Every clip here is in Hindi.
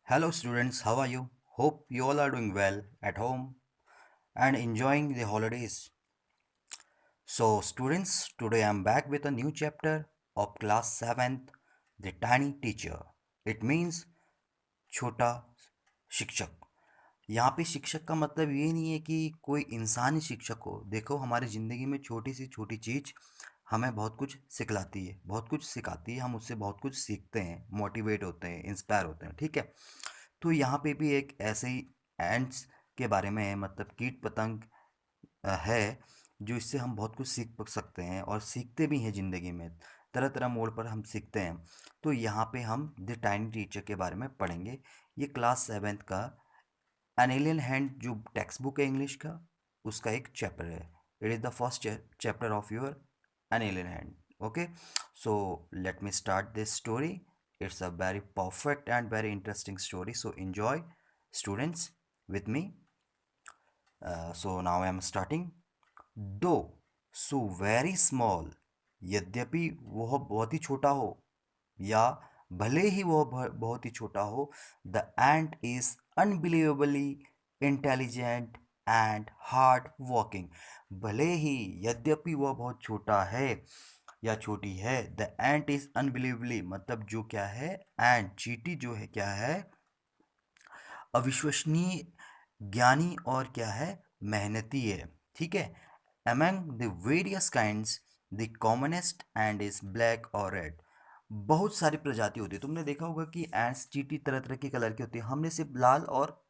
Hello, students. How are you? Hope you all are doing well at home and enjoying the holidays. So, students, today I'm back with a new chapter of class 7th, The Tiny Teacher. It means छोटा शिक्षक। यहाँ पे शिक्षक का मतलब ये नहीं है कि कोई इंसानी शिक्षक हो। देखो, हमारी ज़िंदगी में छोटी सी छोटी चीज़ हमें बहुत कुछ सिखलाती है, बहुत कुछ सिखाती है। हम उससे बहुत कुछ सीखते हैं, मोटिवेट होते हैं, इंस्पायर होते हैं। ठीक है। तो यहाँ पे भी एक ऐसे ही एंड्स के बारे में है, मतलब कीट पतंग है, जो इससे हम बहुत कुछ सीख सकते हैं और सीखते भी हैं ज़िंदगी में। तरह तरह मोड़ पर हम सीखते हैं। तो यहाँ पे हम द टाइनी टीचर के बारे में पढ़ेंगे। ये क्लास 7th का एन एलियन हैंड जो टेक्स्ट बुक है इंग्लिश का, उसका एक चैप्टर है। It is the first chapter of your an alien hand. Okay, so let me start this story. It's a very perfect and very interesting story. So enjoy, students, with me. So now I am starting. Though so very small, यद्यपि वह बहुत ही छोटा हो या भले ही वह बहुत ही छोटा हो, the ant is unbelievably intelligent and hard working. भले ही यद्यपि वह बहुत छोटा है या छोटी है, द एंट इज अनबिलीवेबली मतलब जो क्या है, एंट चींटी जो है क्या है, अविश्वसनीय ज्ञानी और क्या है, मेहनती है. ठीक है. Among the various kinds the commonest and is black और रेड. बहुत सारी प्रजाति होती है. तुमने देखा होगा कि एंड्स चींटी तरह तरह की कलर की होती है. हमने सिर्फ लाल और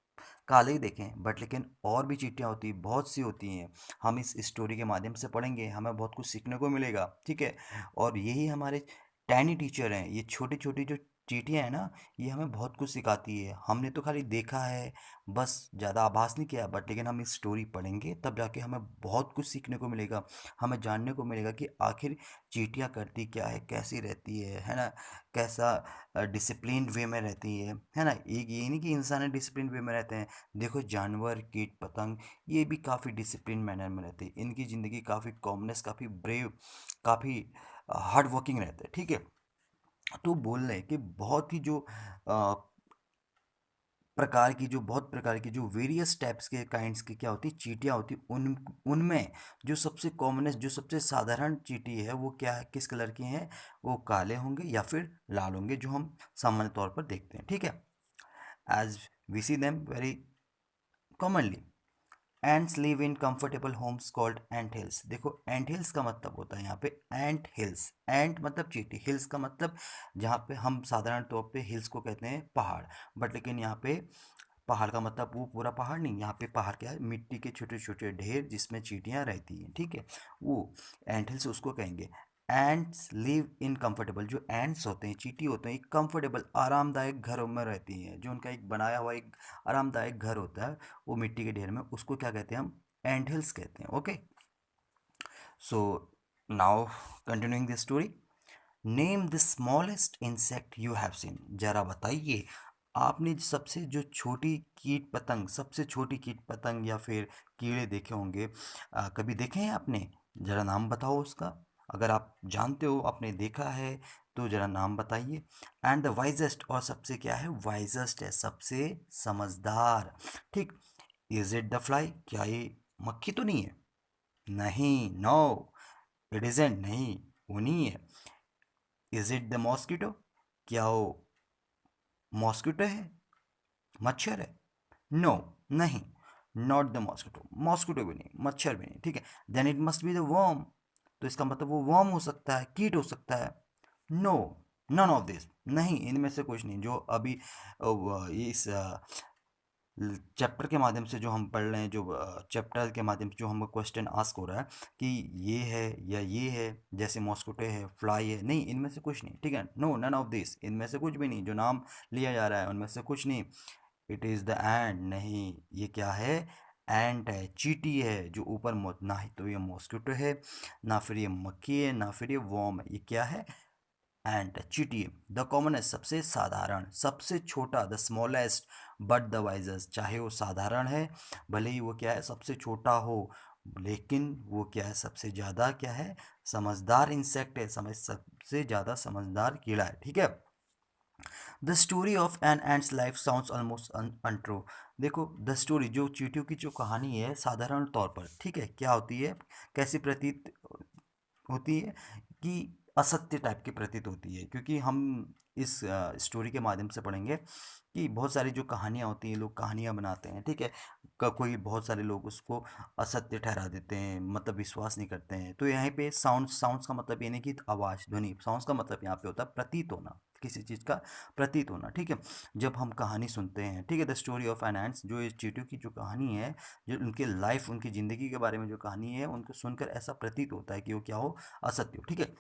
काले ही देखे हैं, बट लेकिन और भी चींटियाँ होती हैं, बहुत सी होती हैं. हम इस स्टोरी के माध्यम से पढ़ेंगे, हमें बहुत कुछ सीखने को मिलेगा. ठीक है. और यही हमारे टैनी टीचर हैं. ये छोटी छोटी जो चींटियाँ हैं ना, ये हमें बहुत कुछ सिखाती है. हमने तो खाली देखा है, बस ज़्यादा आभास नहीं किया, बट लेकिन हम इस स्टोरी पढ़ेंगे तब जाके हमें बहुत कुछ सीखने को मिलेगा. हमें जानने को मिलेगा कि आखिर चींटियाँ करती क्या है, कैसी रहती है ना, कैसा डिसिप्लिन वे में रहती है ना. एक ये नहीं कि इंसान डिसिप्लिन वे में रहते हैं. देखो, जानवर, कीट पतंग, ये भी काफ़ी डिसिप्लिन मैनर में रहते हैं. इनकी ज़िंदगी काफ़ी कॉमनेस, काफ़ी ब्रेव, काफ़ी हार्ड वर्किंग रहते हैं. ठीक है. तो बोल रहे हैं कि बहुत ही जो प्रकार की जो बहुत प्रकार की जो वेरियस टाइप्स के काइंड्स की क्या होती चींटियाँ होती, उन उनमें जो सबसे कॉमनेस्ट, जो सबसे साधारण चींटी है, वो क्या है, किस कलर की हैं, वो काले होंगे या फिर लाल होंगे, जो हम सामान्य तौर पर देखते हैं. ठीक है. As we see them very commonly. Ants live in comfortable homes called ant hills. देखो, एंट हिल्स का मतलब होता है यहाँ पे एंट हिल्स. एंट मतलब चींटी, हिल्स का मतलब जहाँ पे हम साधारण तौर पे हिल्स को कहते हैं पहाड़, बट लेकिन यहाँ पे पहाड़ का मतलब वो पूरा पहाड़ नहीं. यहाँ पे पहाड़ क्या है, मिट्टी के छोटे छोटे ढेर जिसमें चींटियाँ रहती हैं. ठीक है. वो एंट हिल्स उसको कहेंगे. Ants live in comfortable. जो एंट्स होते हैं, चींटी होते हैं, एक कंफर्टेबल आरामदायक घरों में रहती हैं. जो उनका एक बनाया हुआ एक आरामदायक घर होता है, वो मिट्टी के ढेर में, उसको क्या कहते हैं, हम एंट हिल्स कहते हैं. Okay. So now continuing this story. Name the smallest insect you have seen. जरा बताइए, आपने सबसे जो छोटी कीट पतंग, सबसे छोटी कीट पतंग या फिर कीड़े देखे होंगे, कभी देखे हैं आपने? जरा नाम बताओ उसका. अगर आप जानते हो, आपने देखा है, तो जरा नाम बताइए. एंड द वाइजेस्ट, और सबसे क्या है, वाइजेस्ट है, सबसे समझदार. ठीक. Is it the fly. क्या ये मक्खी तो नहीं है? नहीं, नो, इट इजेंट. नहीं, वो नहीं है. Is it the mosquito. क्या वो मॉस्किटो है, मच्छर है? नो, नहीं, नॉट द मॉस्किटो. मॉस्किटो भी नहीं, मच्छर भी नहीं. ठीक है. Then it must be the worm. तो इसका मतलब वो वर्म हो सकता है, कीट हो सकता है. No, none of this. नहीं, इनमें से कुछ नहीं. जो अभी इस चैप्टर के माध्यम से जो हम पढ़ रहे हैं, जो चैप्टर के माध्यम से जो हमको क्वेश्चन आस्क हो रहा है कि ये है या ये है, जैसे मॉस्किटो है, फ्लाई है, नहीं, इनमें से कुछ नहीं. ठीक है. No, none of this. इनमें से कुछ भी नहीं. जो नाम लिया जा रहा है उनमें से कुछ नहीं. इट इज़ द एंट. नहीं, ये क्या है, एंट है, चींटी है, जो ऊपर ना ही तो ये मॉस्किटो है, ना फिर ये मक्खी है, ना फिर ये वॉर्म है. ये क्या है, एंड चींटी. द कॉमनेस्ट सबसे साधारण, सबसे छोटा, the smallest but the wisest. चाहे वो साधारण है, भले ही वो क्या है, सबसे छोटा हो, लेकिन वो क्या है, सबसे ज़्यादा क्या है, समझदार इंसेक्ट है, समझ सबसे ज़्यादा समझदार कीड़ा है. ठीक है. The story of an ant's life sounds almost untrue. देखो, द स्टोरी जो चींटियों की जो कहानी है साधारण तौर पर, ठीक है, क्या होती है, कैसी प्रतीत होती है कि असत्य टाइप की प्रतीत होती है, क्योंकि हम इस स्टोरी के माध्यम से पढ़ेंगे कि बहुत सारी जो कहानियाँ होती हैं, लोग कहानियाँ बनाते हैं, ठीक है, कोई बहुत सारे लोग उसको असत्य ठहरा देते हैं, मतलब विश्वास नहीं करते हैं। तो यहाँ पे साउंड्स का मतलब ये नहीं कि आवाज़, ध्वनि, साउंड्स का मतलब यहाँ पे होता है प्रतीत होना, किसी चीज़ का प्रतीत होना, ठीक है। जब हम कहानी सुनते हैं, ठीक है, the story of an ant's, जो ये चींटियों की जो कहानी है, जो उनके लाइफ, उनकी ज़िंदगी के बारे में जो कहानी है, उनको सुनकर ऐसा प्रतीत होता है कि वो क्या हो, असत्य हो, ठीक है।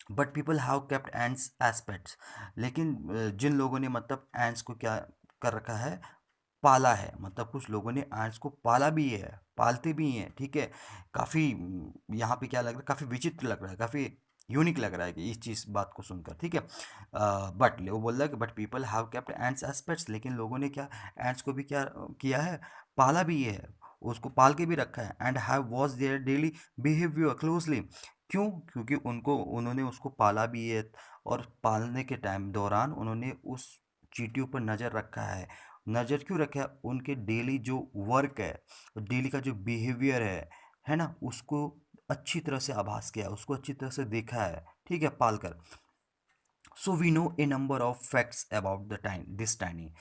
But people have kept ants as pets, लेकिन जिन लोगों ने मतलब एंड्स को क्या कर रखा है, पाला है, मतलब कुछ लोगों ने एंड्स को पाला भी है, पालते भी हैं, ठीक है। काफ़ी यहाँ पे क्या लग रहा है, काफ़ी विचित्र लग रहा है, काफ़ी यूनिक लग रहा है कि इस चीज़ बात को सुनकर, ठीक है। बट वो बोल रहा है कि but people have kept ants as pets, लेकिन लोगों ने क्या, एंड्स को भी क्या किया है, पाला भी है, उसको पाल के भी रखा है। And have watch their daily behaviour closely. क्यों? क्योंकि उन्होंने उसको पाला भी है, और पालने के टाइम दौरान उन्होंने उस चींटियों पर नज़र रखा है। नज़र क्यों रखा है? उनके डेली जो वर्क है, डेली का जो बिहेवियर है ना, उसको अच्छी तरह से आभास किया, उसको अच्छी तरह से देखा है, ठीक है, पालकर। So we know a number of facts about the time this tiny.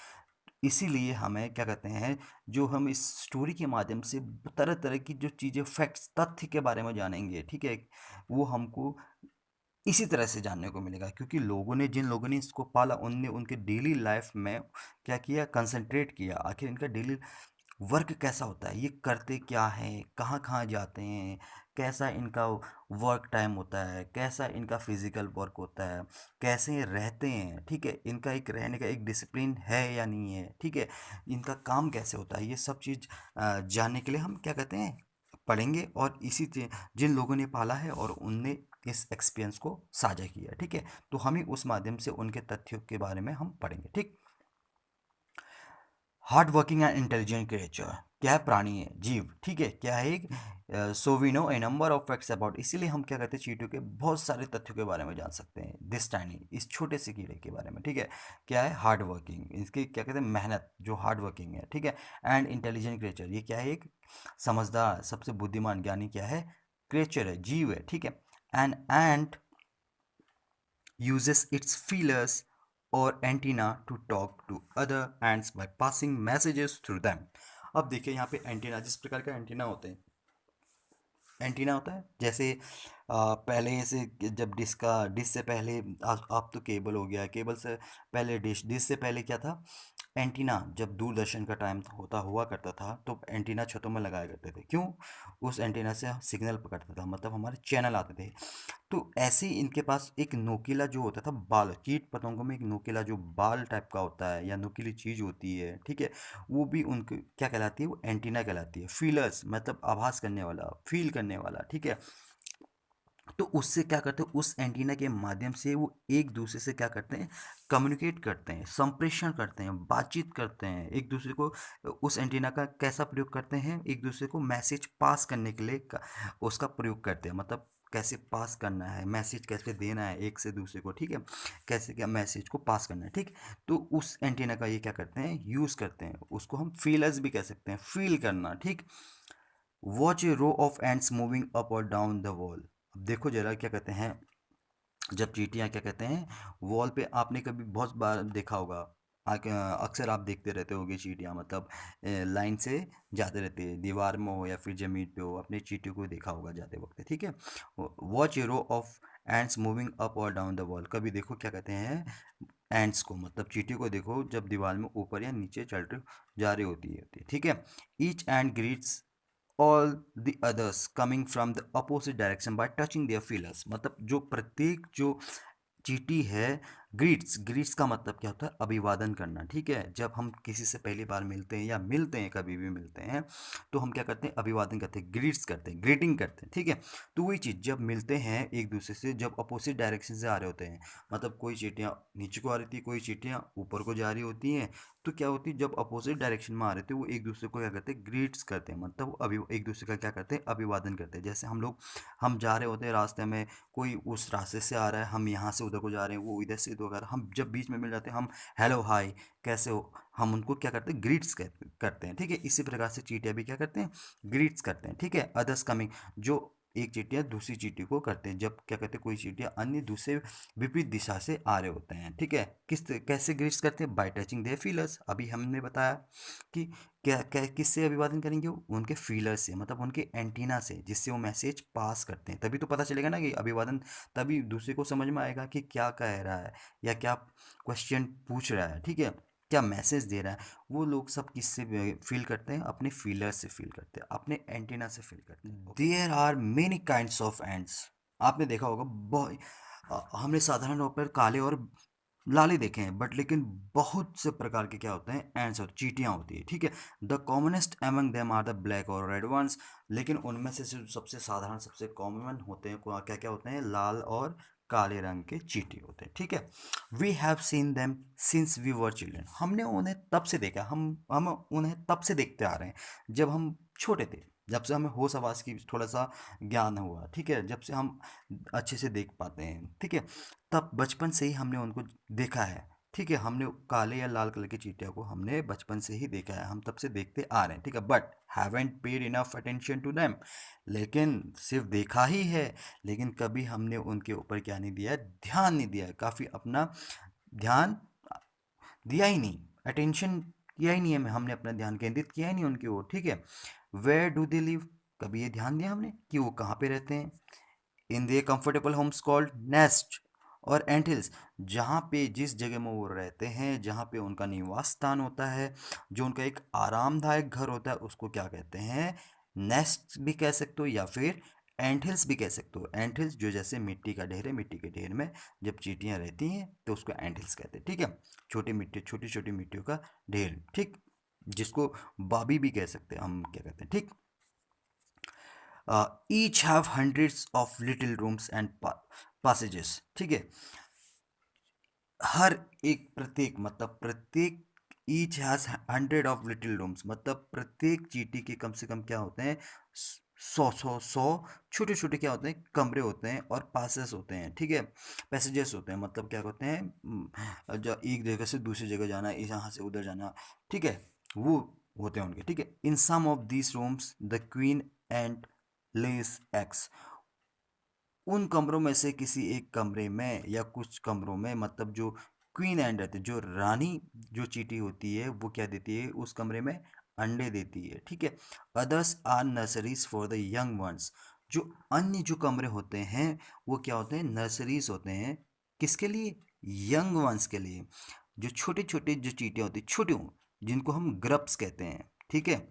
इसीलिए हमें क्या कहते हैं, जो हम इस स्टोरी के माध्यम से तरह तरह की जो चीज़ें, फैक्ट्स, तथ्य के बारे में जानेंगे, ठीक है, वो हमको इसी तरह से जानने को मिलेगा, क्योंकि जिन लोगों ने इसको पाला, उनने उनके डेली लाइफ में क्या किया, कंसंट्रेट किया, आखिर इनका डेली वर्क कैसा होता है, ये करते क्या हैं, कहाँ कहाँ जाते हैं, कैसा इनका वर्क टाइम होता है, कैसा इनका फिजिकल वर्क होता है, कैसे ये रहते हैं, ठीक है, इनका एक रहने का एक डिसिप्लिन है या नहीं है, ठीक है, इनका काम कैसे होता है, ये सब चीज़ जानने के लिए हम क्या कहते हैं, पढ़ेंगे। और जिन लोगों ने पाला है और उनने इस एक्सपीरियंस को साझा किया, ठीक है, तो हम ही उस माध्यम से उनके तथ्यों के बारे में हम पढ़ेंगे, ठीक। Hard working and intelligent creature, क्या है, प्राणी है, जीव, ठीक है, क्या है एक, so we know a number of facts about, इसीलिए हम क्या कहते हैं, चींटियों के बहुत सारे तथ्यों के बारे में जान सकते हैं, दिस टाइनी, इस छोटे से कीड़े के बारे में, ठीक है। क्या है, हार्ड वर्किंग, इसके क्या कहते हैं, मेहनत, जो हार्ड वर्किंग है, ठीक है। एंड इंटेलिजेंट क्रिएचर, ये क्या है, एक समझदार, सबसे बुद्धिमान ज्ञानी क्या है, क्रिएचर है, जीव है, ठीक है। And and uses its feelers or antenna to talk to other ants by passing messages through them। अब देखिए यहाँ पे एंटीना, जिस प्रकार का एंटीना होते हैं, एंटीना होता है जैसे पहले से, जब डिश से पहले, अब तो केबल हो गया, केबल से पहले डिश से पहले क्या था, एंटीना। जब दूरदर्शन का टाइम हुआ करता था, तो एंटीना छतों में लगाया करते थे, क्यों, उस एंटीना से सिग्नल पकड़ता था, मतलब हमारे चैनल आते थे। तो ऐसे ही इनके पास एक नोकीला जो होता था बाल, कीट पतंगों में एक नोकीला जो बाल टाइप का होता है, या नोकीली चीज़ होती है, ठीक है, वो भी उनके क्या कहलाती है, वो एंटीना कहलाती है। फीलर्स मतलब आभास करने वाला, फील करने वाला, ठीक है। तो उससे क्या करते हैं, उस एंटीना के माध्यम से वो एक दूसरे से क्या करते हैं, कम्युनिकेट करते हैं, संप्रेषण करते हैं, बातचीत करते हैं एक दूसरे को। उस एंटीना का कैसा प्रयोग करते हैं, एक दूसरे को मैसेज पास करने के लिए उसका प्रयोग करते हैं, मतलब कैसे पास करना है मैसेज, कैसे देना है एक से दूसरे को, ठीक है, कैसे क्या मैसेज को पास करना है, ठीक। तो उस एंटीना का ये क्या करते हैं, यूज़ करते हैं, उसको हम फीलर्स भी कह सकते हैं, फील करना, ठीक। Watch a row of ants moving up और डाउन द वॉल। अब देखो जरा, क्या कहते हैं, जब चींटियाँ क्या कहते हैं, वॉल पे, आपने कभी बहुत बार देखा होगा, अक्सर आप देखते रहते होगे, चींटियाँ मतलब लाइन से जाते रहते हैं, दीवार में हो या फिर ज़मीन पे हो, अपने चींटियों को देखा होगा जाते वक्त, ठीक है। Watch a row of ants moving up और डाउन द वॉल, कभी देखो क्या कहते हैं, एंड्स को मतलब चींटियों को देखो, जब दीवार में ऊपर या नीचे चल रही जा रही होती है, ठीक है। Each and greets all the others coming from the opposite direction by touching their feelers, मतलब जो प्रत्येक जो चींटी है, ग्रीट्स का मतलब क्या होता है, अभिवादन करना, ठीक है। जब हम किसी से पहली बार मिलते हैं या मिलते हैं, कभी भी मिलते हैं, तो हम क्या करते हैं, अभिवादन करते हैं, ग्रीट्स करते हैं, ग्रीटिंग करते हैं, ठीक है। तो वही चीज़, जब मिलते हैं एक दूसरे से, जब अपोजिट डायरेक्शन से आ रहे होते हैं, मतलब कोई चींटियाँ नीचे को आ रही थी, कोई चींटियाँ ऊपर को जा रही होती हैं, तो क्या होती है, जब अपोजिट डायरेक्शन में आ रहे थे, वो एक दूसरे को क्या करते हैं, ग्रीट्स करते हैं, मतलब अभी एक दूसरे का क्या करते हैं, अभिवादन करते हैं। जैसे हम जा रहे होते हैं रास्ते में, कोई उस रास्ते से आ रहा है, हम यहाँ से उधर को जा रहे हैं, वो इधर से को अगर हम जब बीच में मिल जाते हैं, हम हेलो हाय कैसे हो, हम उनको क्या करते हैं, ग्रीट्स करते हैं, ठीक है। इसी प्रकार से चींटियाँ भी क्या करते हैं, ग्रीट्स करते हैं, ठीक है। अदर्स कमिंग, जो एक चींटियाँ दूसरी चींटी को करते हैं, जब क्या कहते हैं कोई चींटियाँ अन्य दूसरे विपरीत दिशा से आ रहे होते हैं, ठीक है। कैसे ग्रीट्स करते हैं, बाय टचिंग देयर फीलर्स। अभी हमने बताया कि क्या क्या किससे अभिवादन करेंगे, वो उनके फीलर से, मतलब उनके एंटीना से, जिससे वो मैसेज पास करते हैं। तभी तो पता चलेगा ना कि अभिवादन, तभी दूसरे को समझ में आएगा कि क्या कह रहा है या क्या क्वेश्चन पूछ रहा है, ठीक है, क्या मैसेज दे रहा है। वो लोग सब किससे फील करते हैं, अपने फीलर से फील करते हैं, अपने एंटीना से फील करते हैं। There are many kinds of ants. आपने देखा होगा बहुत, हमने साधारण तौर पर काले और लाले देखे हैं, बट लेकिन बहुत से प्रकार के क्या होते हैं, एंड्स और चींटियाँ होती है, ठीक है। The commonest among them are the black और रेड वंस। लेकिन उनमें से जो सबसे साधारण सबसे कॉमन होते हैं, क्या क्या होते हैं, लाल और काले रंग के चींटी होते हैं, ठीक है। We have seen them since we were children. हमने उन्हें तब से देखा, हम उन्हें तब से देखते आ रहे हैं जब हम छोटे थे, जब से हमें होश आवास की थोड़ा सा ज्ञान हुआ, ठीक है, जब से हम अच्छे से देख पाते हैं, ठीक है, तब बचपन से ही हमने उनको देखा है, ठीक है। हमने काले या लाल कलर की चींटियों को हमने बचपन से ही देखा है, हम तब से देखते आ रहे हैं, ठीक है। But haven't paid enough attention to them. लेकिन सिर्फ देखा ही है, लेकिन कभी हमने उनके ऊपर क्या नहीं दिया, ध्यान नहीं दिया, काफ़ी अपना ध्यान दिया ही नहीं, अटेंशन किया ही नहीं है, हमने अपना ध्यान केंद्रित किया ही नहीं उनकी ओर, ठीक है। वेयर डू दे लिव, कभी ये ध्यान दिया हमने कि वो कहाँ पे रहते हैं। In their comfortable homes called nest और एंट हिल्स। जहाँ पे जिस जगह में वो रहते हैं, जहाँ पे उनका निवास स्थान होता है, जो उनका एक आरामदायक घर होता है, उसको क्या कहते हैं, नेस्ट भी कह सकते हो या फिर एंट हिल्स भी कह सकते हो। एंट हिल्स जो जैसे मिट्टी का ढेर है, मिट्टी के ढेर में जब चींटियाँ रहती हैं तो उसको एंट हिल्स कहते हैं, ठीक है। छोटी छोटी मिट्टियों का ढेर, ठीक, जिसको बाबी भी कह सकते हैं, हम क्या कहते हैं, ठीक। Each have hundreds of little rooms and passages, ठीक है। हर एक, प्रत्येक मतलब प्रत्येक, each has hundred of little rooms, मतलब प्रत्येक चींटी के कम से कम क्या होते हैं, सौ छोटे छोटे क्या होते हैं, कमरे होते हैं, और पासेस होते हैं, ठीक है। पैसेजेस होते हैं, मतलब क्या होते हैं, जो एक जगह से दूसरी जगह जाना, यहाँ से उधर जाना, ठीक है, वो होते हैं उनके, ठीक है। In some of these rooms the queen ant lays eggs. उन कमरों में से किसी एक कमरे में या कुछ कमरों में, मतलब जो क्वीन एंड रहती है, जो रानी जो चींटी होती है, वो क्या देती है उस कमरे में, अंडे देती है, ठीक है। Others are nurseries for the young ones. जो अन्य जो कमरे होते हैं वो क्या होते हैं, नर्सरीज होते हैं, किसके लिए, यंग वंस के लिए। जो छोटे छोटे जो चींटियाँ होती हैं, छोटी जिनको हम ग्रप्स कहते हैं, ठीक है,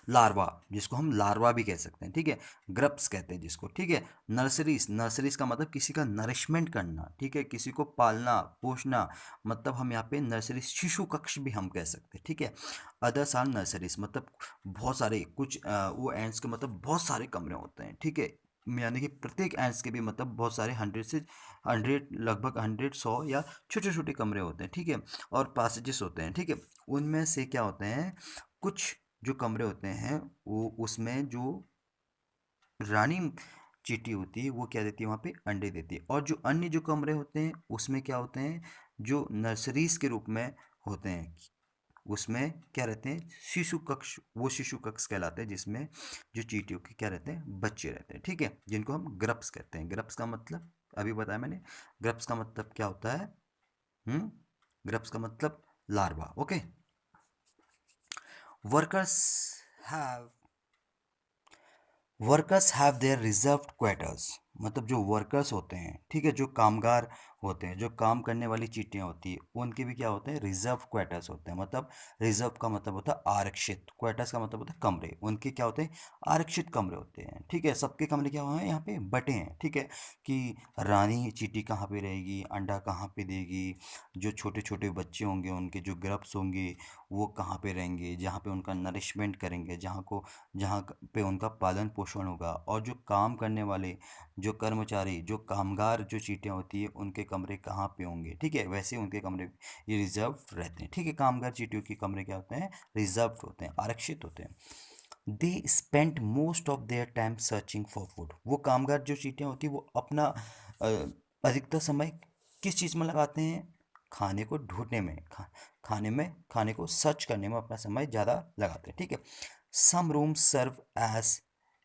लार्वा, जिसको हम लार्वा भी कह सकते हैं, ठीक है, ग्रप्स कहते हैं जिसको, ठीक है। नर्सरीज, नर्सरीज का मतलब किसी का नरिशमेंट करना, ठीक है, किसी को पालना पोषना, मतलब हम यहाँ पे नर्सरी, शिशु कक्ष भी हम कह सकते हैं, ठीक है। अदर्स आर नर्सरीज, मतलब बहुत सारे कुछ वो एंड्स के मतलब बहुत सारे कमरे होते हैं, ठीक है। यानी कि प्रत्येक एंड्स के भी मतलब बहुत सारे हंड्रेड से हंड्रेड, लगभग हंड्रेड, सौ या छोटे छोटे कमरे होते हैं, ठीक है, और पासेजेस होते हैं, ठीक है। उनमें से क्या होते हैं, कुछ जो कमरे होते हैं वो, उसमें जो रानी चींटी होती है वो क्या देती है, वहाँ पे अंडे देती है। और जो अन्य जो कमरे होते हैं उसमें क्या होते हैं, जो नर्सरीज के रूप में होते हैं, उसमें क्या रहते हैं, शिशु कक्ष, वो शिशु कक्ष कहलाते हैं, जिसमें जो चींटियों के क्या रहते हैं, बच्चे रहते हैं, ठीक है, जिनको हम ग्रप्स कहते हैं। ग्रप्स का मतलब अभी बताया मैंने, ग्रप्स का मतलब क्या होता है, हम्म ग्रप्स का मतलब larva, okay. Workers have workers have their reserved quarters. मतलब जो वर्कर्स होते हैं, ठीक है, जो कामगार होते हैं, जो काम करने वाली चींटियाँ होती है, उनके भी क्या होते हैं, रिजर्व क्वार्टर्स होते हैं। मतलब रिजर्व का मतलब होता है आरक्षित, क्वार्टर्स का मतलब होता है कमरे, उनके क्या होते हैं, आरक्षित कमरे होते हैं, ठीक है। सबके कमरे क्या हुए हैं, यहाँ पे बटे हैं, ठीक है, कि रानी चींटी कहाँ पे रहेगी, अंडा कहाँ पे देगी, जो छोटे छोटे बच्चे होंगे उनके जो ग्रब्स होंगे वो कहाँ पे रहेंगे, जहाँ पे उनका नरिशमेंट करेंगे, जहाँ पे उनका पालन पोषण होगा। और जो काम करने वाले जो कर्मचारी, जो कामगार जो चींटियाँ होती है, उनके कमरे कहाँ पे होंगे, ठीक है, वैसे उनके कमरे ये रिजर्व रहते हैं, ठीक है। कामगार चींटियों के कमरे क्या होते हैं, रिजर्व होते हैं, आरक्षित होते हैं। They spend most of their time searching for food. वो कामगार जो चींटियाँ होती है वो अपना अधिकतर समय किस चीज़ में लगाते हैं? खाने को ढूंढने में, खाने को सर्च करने में अपना समय ज़्यादा लगाते हैं, ठीक है। Some rooms serve as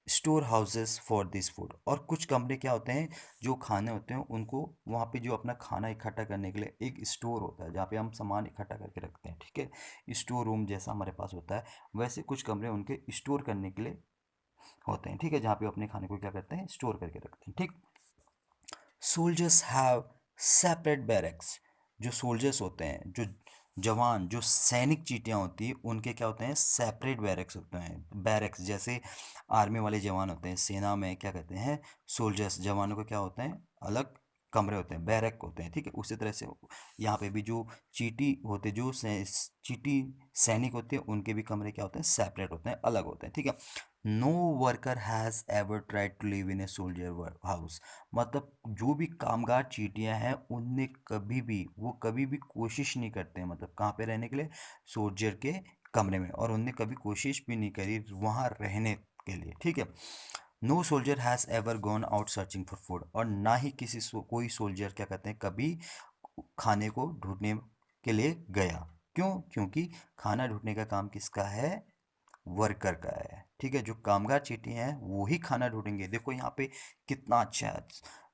store houses for this food, और कुछ कमरे क्या होते हैं, जो खाने होते हैं उनको वहाँ पे जो अपना खाना इकट्ठा करने के लिए एक स्टोर होता है जहाँ पे हम सामान इकट्ठा करके रखते हैं, ठीक है। स्टोर रूम जैसा हमारे पास होता है, वैसे कुछ कमरे उनके स्टोर करने के लिए होते हैं, ठीक है, जहाँ पे अपने खाने को क्या करते हैं, स्टोर करके रखते हैं, ठीक। सोल्जर्स हैव सेपरेट बैरक्स, जो सोल्जर्स होते हैं, जो जवान, जो सैनिक चीटियाँ होती हैं, उनके क्या होते हैं, सेपरेट बैरक्स होते हैं। बैरक्स जैसे आर्मी वाले जवान होते हैं, सेना में क्या कहते हैं, सोल्जर्स, जवानों को क्या होते हैं, अलग कमरे होते हैं, बैरक होते हैं, ठीक है। उसी तरह से यहाँ पे भी जो चीटी होते, चीटी सैनिक होते हैं, उनके भी कमरे क्या होते हैं, सेपरेट होते हैं, अलग होते हैं, ठीक है। No worker has ever tried to live in a soldier house, मतलब जो भी कामगार चींटियां हैं उनने कभी भी कोशिश नहीं करते हैं, मतलब कहाँ पे रहने के लिए, सोल्जर के कमरे में, और उनने कभी कोशिश भी नहीं करी वहाँ रहने के लिए, ठीक है। No soldier has ever gone out searching for food, और ना ही कोई सोल्जर क्या कहते हैं, कभी खाने को ढूंढने के लिए गया। क्यों? क्योंकि खाना ढूंढने का काम किसका है, वर्कर का है, ठीक है। जो कामगार चींटी हैं वो ही खाना ढूंढेंगे। देखो यहाँ पे कितना अच्छा है,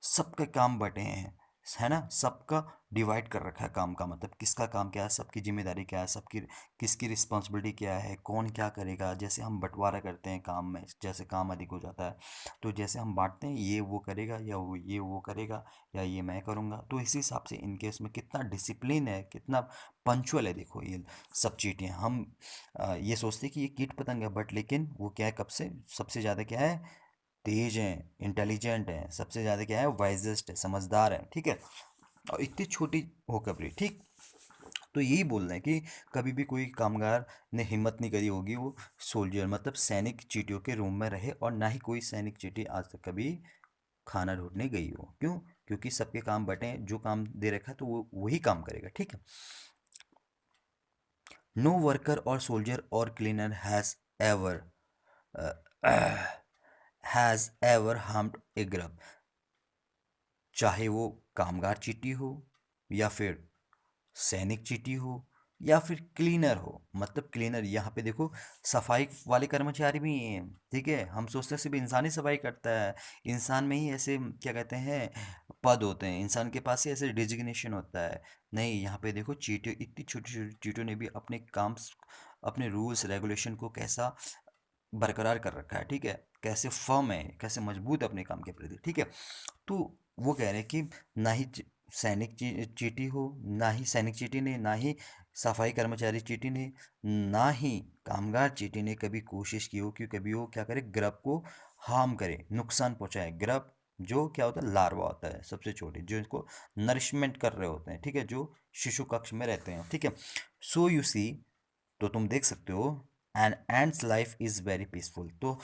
सबके काम बटे हैं, है ना, सबका डिवाइड कर रखा है काम का, मतलब किसका काम क्या है, सबकी जिम्मेदारी क्या है, सबकी किसकी रिस्पॉन्सिबिलिटी क्या है, कौन क्या करेगा। जैसे हम बंटवारा करते हैं काम में, जैसे काम अधिक हो जाता है तो जैसे हम बांटते हैं, ये वो करेगा या वो करेगा, या ये मैं करूँगा, तो इसी हिसाब से इनके इसमें कितना डिसिप्लिन है, कितना पंचुअल है। देखो ये सब चीटियाँ हम ये सोचते हैं कि ये कीट पतंग है, बट लेकिन वो क्या है, कब से सबसे ज़्यादा क्या है, तेज हैं, इंटेलिजेंट हैं, सबसे ज़्यादा क्या है, वाइजेस्ट है, समझदार है, ठीक है। और इतनी छोटी होकर भी, ठीक। तो यही बोल रहे हैं कि कभी भी कोई कामगार ने हिम्मत नहीं करी होगी वो सोल्जर मतलब सैनिक चीटियों के रूम में रहे, और ना ही कोई सैनिक चीटी आज तक कभी खाना ढूंढने गई हो। क्यों? क्योंकि सबके काम बटे हैं, जो काम दे रखा है तो वो वही काम करेगा, ठीक है। नो वर्कर और सोल्जर और cleaner ever has ever harmed A grub, चाहे वो कामगार चींटी हो, या फिर सैनिक चींटी हो, या फिर क्लीनर हो। मतलब क्लीनर यहाँ पे देखो, सफाई वाले कर्मचारी भी हैं, ठीक है। हम सोचते हैं सिर्फ इंसान ही सफाई करता है, इंसान में ही ऐसे क्या कहते हैं, पद होते हैं, इंसान के पास ही ऐसे डिजिग्नेशन होता है। नहीं, यहाँ पे देखो चींटियों, इतनी छोटी छोटी चींटियों ने भी अपने अपने रूल्स रेगुलेशन को कैसा बरकरार कर रखा है, ठीक है। कैसे फर्म है, कैसे मजबूत है अपने काम के प्रति, ठीक है। तो वो कह रहे हैं कि ना ही चीटी हो, ना ही सैनिक चीटी ने, ना ही सफाई कर्मचारी चीटी ने, ना ही कामगार चीटी ने कभी कोशिश की हो कि कभी वो क्या करे, ग्रब को हार्म करे, नुकसान पहुंचाए। ग्रब जो क्या होता है, लार्वा होता है, सबसे छोटे, जो इसको नरिशमेंट कर रहे होते हैं, ठीक है, जो शिशु कक्ष में रहते हैं, ठीक है। सो यू सी, तो तुम देख सकते हो, and ends life is very peaceful. तो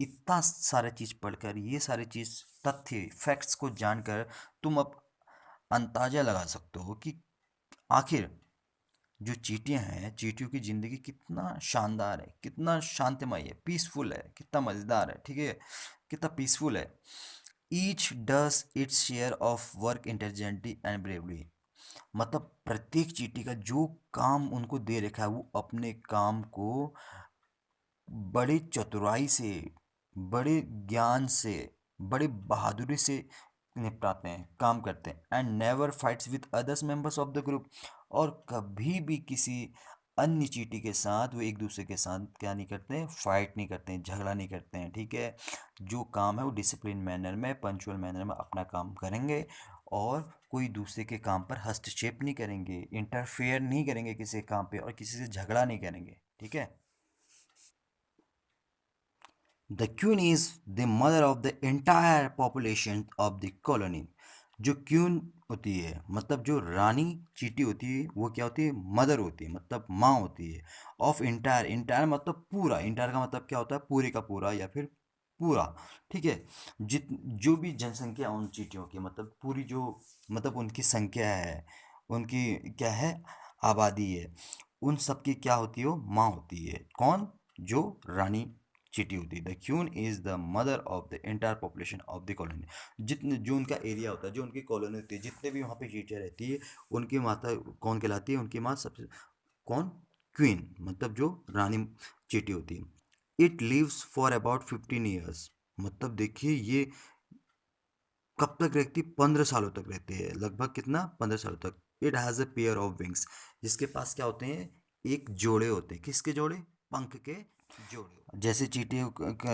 इतना सारा चीज़ पढ़कर, ये सारी चीज़, तथ्य फैक्ट्स को जानकर तुम अब अंदाजा लगा सकते हो कि आखिर जो चींटियां हैं, चींटियों की ज़िंदगी कितना शानदार है, कितना शांतिमय है, पीसफुल है, कितना मज़ेदार है, ठीक है, कितना पीसफुल है। Each does its share of work intelligently and bravely, मतलब प्रत्येक चींटी का जो काम उनको दे रखा है वो अपने काम को बड़ी चतुराई से, बड़े ज्ञान से, बड़ी बहादुरी से निपटाते हैं, काम करते हैं। And never fights with others members of the group, और कभी भी किसी अन्य चींटी के साथ वो एक दूसरे के साथ क्या नहीं करते हैं, फाइट नहीं करते हैं, झगड़ा नहीं करते हैं, ठीक है। जो काम है वो डिसिप्लिन मैनर में, पंचुअल मैनर में अपना काम करेंगे, और कोई दूसरे के काम पर हस्तक्षेप नहीं करेंगे, इंटरफेयर नहीं करेंगे किसी काम पे, और किसी से झगड़ा नहीं करेंगे, ठीक है। The queen is the mother of the entire population of the colony, जो क्वीन होती है, मतलब जो रानी चींटी होती है, वो क्या होती है, मदर होती है, मतलब माँ होती है, ऑफ इंटायर, इंटायर मतलब पूरा, इंटायर का मतलब क्या होता है, पूरे का पूरा या फिर पूरा, ठीक है। जित जो भी जनसंख्या उन चींटियों की, मतलब पूरी जो, मतलब उनकी संख्या है, उनकी क्या है, आबादी है, उन सब की क्या होती है, वो माँ होती है। कौन? जो रानी चींटी होती है। The queen is the mother of the entire population of the colony. जितने जो उनका एरिया होता है, जो उनकी कॉलोनी होती है, जितने भी वहाँ पे चींटियाँ रहती है, उनकी माता कौन कहलाती है? उनकी माँ सबसे कौन? क्वीन, मतलब जो रानी चींटी होती है। It lives for about 15 years. मतलब देखिए ये कब तक रहती? 15 सालों तक रहती है। लगभग कितना? 15 सालों तक। It has a pair of wings. जिसके पास क्या होते हैं? एक जोड़े होते हैं। किसके जोड़े? पंख के जोड़े। जैसे चींटी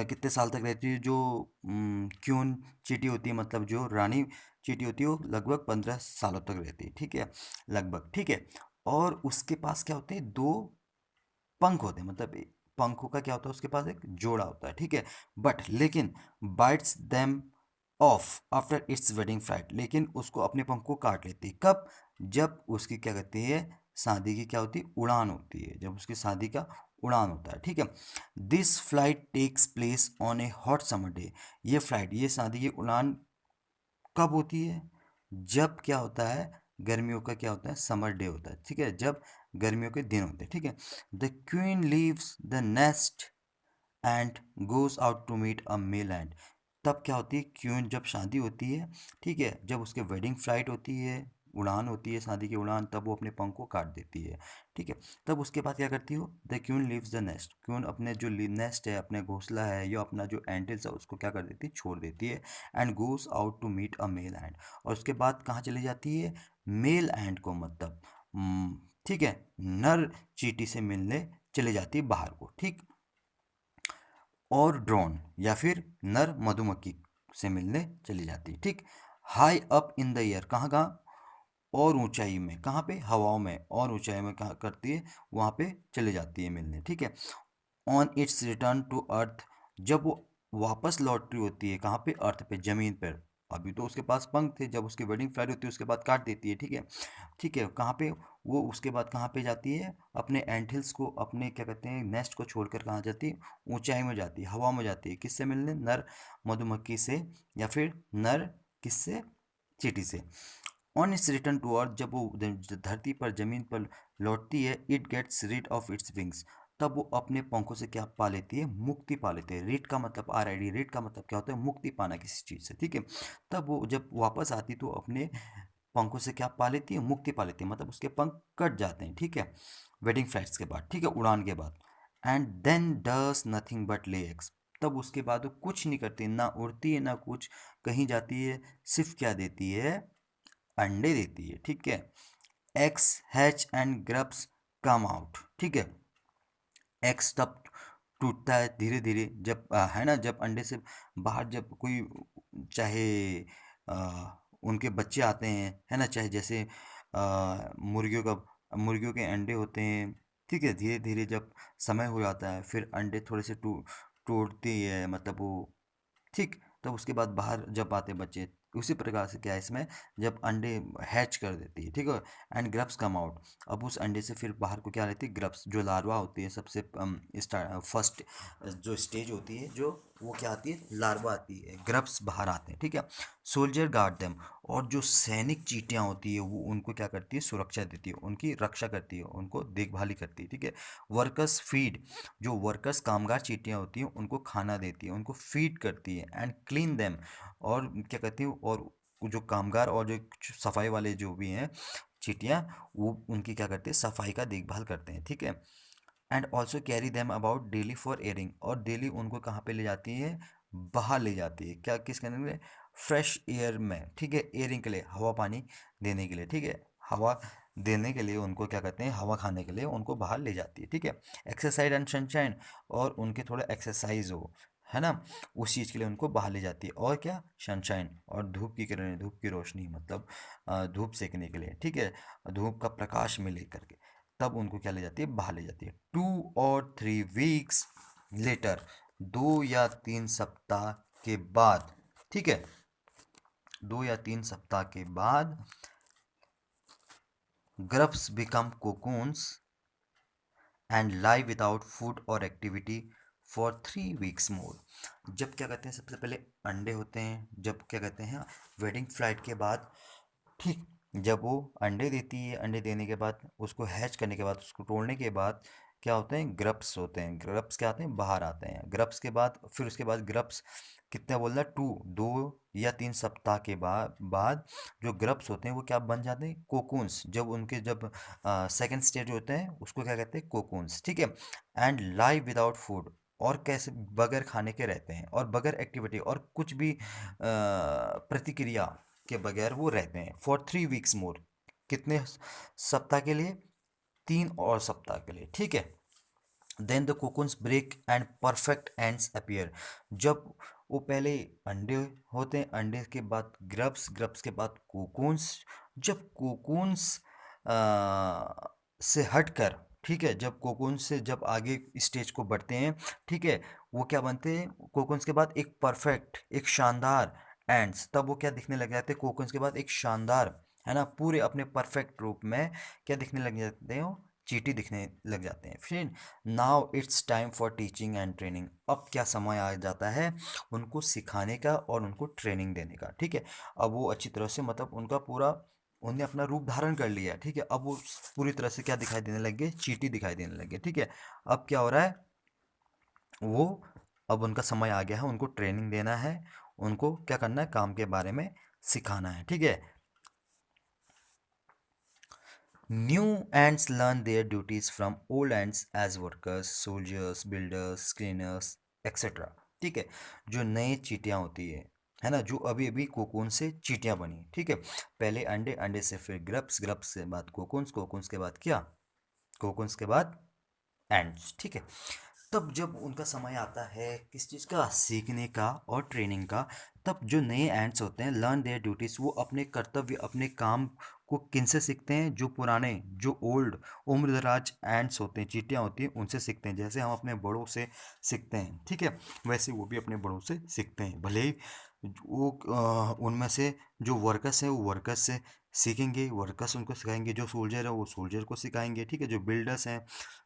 कितने साल तक रहती है? जो क्यून चींटी होती है, मतलब जो रानी चींटी होती है, वो लगभग 15 सालों तक रहती है। ठीक है, लगभग। ठीक है। और उसके पास क्या होते हैं? दो पंख होते हैं, मतलब पंखों का क्या होता है? उसके पास एक जोड़ा होता है। ठीक है। बट लेकिन bytes them of after it's wedding flight. लेकिन उसको अपने पंख को काट लेती है। कब? जब उसकी क्या कहती है? शादी की क्या होती है? उड़ान होती है। जब उसकी शादी का उड़ान होता है। ठीक है। This flight takes place on a hot summer day. ये फ्लाइट, ये शादी की उड़ान कब होती है? जब क्या होता है? गर्मियों का क्या होता है? समर डे होता है। ठीक है, जब गर्मियों के दिन होते हैं। ठीक है। The queen leaves the nest and goes out to meet a male ant. तब क्या होती है? क्वीन जब शादी होती है, ठीक है, जब उसके वेडिंग फ्लाइट होती है, उड़ान होती है, शादी की उड़ान, तब वो अपने पंख को काट देती है। ठीक है। तब उसके बाद क्या करती हो? The queen leaves the nest. Queen अपने जो नेस्ट है, अपने घोंसला है, या अपना जो एंटिल्स है, उसको क्या कर देती है? छोड़ देती है। And goes out to meet a male ant. और उसके बाद कहाँ चली जाती है? मेल एंड को, मतलब ठीक है, नर चींटी से मिलने चली जाती है बाहर को। ठीक। और ड्रोन या फिर नर मधुमक्खी से मिलने चली जाती है। ठीक। High up in the air. कहाँ कहाँ? और ऊंचाई में। कहाँ पे? हवाओं में। और ऊंचाई में कहाँ करती है? वहाँ पे चली जाती है मिलने। ठीक है। On its return to earth. जब वो वापस लौट रही होती है, कहाँ पे? अर्थ पे, जमीन पर। अभी तो उसके पास पंख थे, जब उसकी वेडिंग फ्लाइट होती है उसके बाद काट देती है। ठीक है। ठीक है। कहाँ पे वो उसके बाद कहाँ पे जाती है? अपने एंटिल्स को, अपने क्या कहते हैं, नेस्ट को छोड़कर कहाँ जाती है? ऊंचाई में जाती है, हवा में जाती है। किससे मिलने? नर मधुमक्खी से, या फिर नर किससे? चींटी से। On its return to earth. जब वो धरती पर, जमीन पर लौटती है, it gets rid of its wings. तब वो अपने पंखों से क्या पा लेती है? मुक्ति पा लेती है। रीड का मतलब RID, रीड का मतलब क्या होता है? मुक्ति पाना किसी चीज़ से। ठीक है। तब वो जब वापस आती तो अपने पंखों से क्या पा लेती है? मुक्ति पा लेती है, मतलब उसके पंख कट जाते हैं। ठीक है, वेडिंग फ्लाइट्स के बाद। ठीक है, उड़ान के बाद। And then does nothing but lay eggs. तब उसके बाद वो कुछ नहीं करती, ना उड़ती है ना कुछ कहीं जाती है, सिर्फ क्या देती है? अंडे देती है। ठीक है। Eggs hatch and grubs come out. ठीक है। एग्स तब टूटता है धीरे धीरे, जब है ना, जब अंडे से बाहर जब कोई, चाहे उनके बच्चे आते हैं, है ना, चाहे जैसे मुर्गियों के अंडे होते हैं। ठीक है। धीरे धीरे जब समय हो जाता है, फिर अंडे थोड़े से टूटती है, मतलब वो, ठीक। तब उसके बाद बाहर जब आते बच्चे, उसी प्रकार से क्या है इसमें, जब अंडे हैच कर देती है। ठीक है। And grubs come out. अब उस अंडे से फिर बाहर को क्या रहती है? ग्रब्स, जो लार्वा होती है, सबसे फर्स्ट जो स्टेज होती है, जो वो क्या आती है? लार्वा आती है, ग्रब्स बाहर आते हैं। ठीक है। Soldier guard them. और जो सैनिक चींटियाँ होती है, वो उनको क्या करती है? सुरक्षा देती है, उनकी रक्षा करती है, उनको देखभाली करती है। ठीक है। Workers feed. जो वर्कर्स, कामगार चींटियाँ होती हैं, उनको खाना देती है, उनको फीड करती है। And clean them. और क्या कहती है? और जो कामगार और जो सफाई वाले जो भी हैं चींटियाँ, वो उनकी क्या करते हैं? सफाई का देखभाल करते हैं। ठीक है। And also carry them about daily for airing. और डेली उनको कहाँ पे ले जाती है? बाहर ले जाती है। क्या, किस करने के लिए? फ्रेश एयर में। ठीक है। एयरिंग के लिए, हवा पानी देने के लिए। ठीक है। हवा देने के लिए उनको क्या करते हैं? हवा खाने के लिए उनको बाहर ले जाती है। ठीक है। Exercise and sunshine. और उनके थोड़ा एक्सरसाइज हो, है ना, उस चीज़ के लिए उनको बाहर ले जाती है। और क्या? सनशाइन, और धूप की किरणें, धूप की रोशनी, मतलब धूप सेकने के लिए। ठीक है। धूप का प्रकाश मिले करके, तब उनको क्या ले जाती है? बाहर ले जाती है। 2 और 3 वीक्स लेटर। 2 या 3 सप्ताह के बाद। ठीक है। 2 या 3 सप्ताह के बाद grubs become cocoons and lie without food और एक्टिविटी फॉर 3 वीक्स मोर। जब क्या कहते हैं? सबसे पहले अंडे होते हैं, जब क्या कहते हैं? वेडिंग फ्लाइट के बाद। ठीक। जब वो अंडे देती है, अंडे देने के बाद, उसको हैच करने के बाद, उसको तोड़ने के बाद, क्या होते हैं, ग्रप्स होते हैं। ग्रप्स क्या आते हैं, बाहर आते हैं। ग्रप्स के बाद फिर उसके बाद ग्रप्स कितना बोल रहा है, 2 या 3 सप्ताह के बाद जो ग्रप्स होते हैं वो क्या बन जाते हैं, कोकून्स। जब उनके जब सेकंड स्टेज होते हैं उसको क्या कहते हैं, कोकून्स, ठीक है। एंड लाइव विदाउट फूड, और कैसे, बगैर खाने के रहते हैं और बगैर एक्टिविटी और कुछ भी प्रतिक्रिया के बगैर वो रहते हैं फॉर 3 वीक्स मोर। कितने सप्ताह के लिए, 3 और सप्ताह के लिए, ठीक है। Then the cocoons break and perfect ants appear. जब वो पहले अंडे होते हैं, अंडे के बाद ग्रब्स, ग्रब्स के बाद कोकून्स। जब कोकून्स से हटकर, ठीक है, जब कोकून से जब आगे स्टेज को बढ़ते हैं, ठीक है, वो क्या बनते हैं, कोकून्स के बाद एक परफेक्ट, एक शानदार एंड्स। तब वो क्या दिखने लग जाते हैं, कोकून्स के बाद एक शानदार, है ना, पूरे अपने परफेक्ट रूप में क्या दिखने लग जाते हैं, चींटी दिखने लग जाते हैं। फिर now it's time for teaching and training. अब क्या समय आ जाता है उनको सिखाने का और उनको ट्रेनिंग देने का, ठीक है। अब वो अच्छी तरह से, मतलब उनका पूरा, उन्हें अपना रूप धारण कर लिया, ठीक है। अब वो पूरी तरह से क्या दिखाई देने लगे, चींटी दिखाई देने लगे, ठीक है। अब क्या हो रहा है, वो, अब उनका समय आ गया है, उनको ट्रेनिंग देना है, उनको क्या करना है, काम के बारे में सिखाना है, ठीक है। New ants learn their duties from old ants as workers, soldiers, builders, screeners, etc. ठीक है, जो नए चींटियां होती है ना, जो अभी अभी कोकून से चींटियां बनी, ठीक है। पहले अंडे, अंडे से फिर ग्रप्स, ग्रप्स के बाद कोकून्स, कोकून्स के बाद क्या, कोकून्स के बाद एंड्स, ठीक है। तब जब उनका समय आता है किस चीज़ का, सीखने का और ट्रेनिंग का, तब जो नए एंड्स होते हैं, लर्न देयर ड्यूटीज़, वो अपने कर्तव्य, अपने काम को किनसे सीखते हैं, जो पुराने, जो ओल्ड, उम्रदराज एंड्स होते हैं, चींटियाँ होती हैं, उनसे सीखते हैं। जैसे हम अपने बड़ों से सीखते हैं, ठीक है, वैसे वो भी अपने बड़ों से सीखते हैं। भले ही वो उनमें से जो वर्कर्स हैं वो वर्कर्स से सीखेंगे, वर्कर्स उनको सिखाएंगे, जो सोल्जर है वो सोल्जर को सिखाएंगे, ठीक है। जो बिल्डर्स हैं,